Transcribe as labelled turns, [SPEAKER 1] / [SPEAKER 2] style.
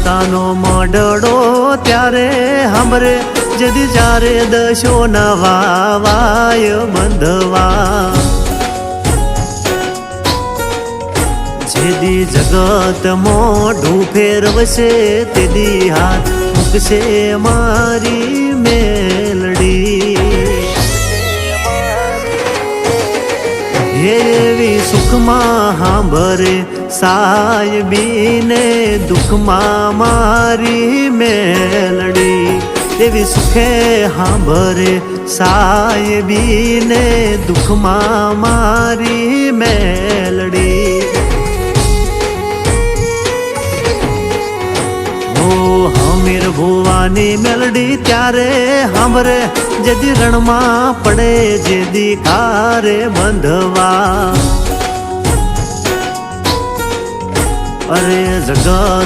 [SPEAKER 1] માતાનો મોઢડો ત્યારે સાંભળે જદી જ્યારે દશો નવા વાય બંધવા જેદી જગત મોઢું ફેરવશે તેદી હાથ મૂકશે મારી મેલડી એવી સુખમાં સાંભળે સાહેબીને દુઃખમાં મારી મેલડી એવી સુખે સાંભળે સાહેબીને દુઃખમાં મારી મેલડી હમીર ભુવાની મેલડી ત્યારે સાંભળે જેદી રણમાં પડે જેદી કારે બંધવા અરે જગત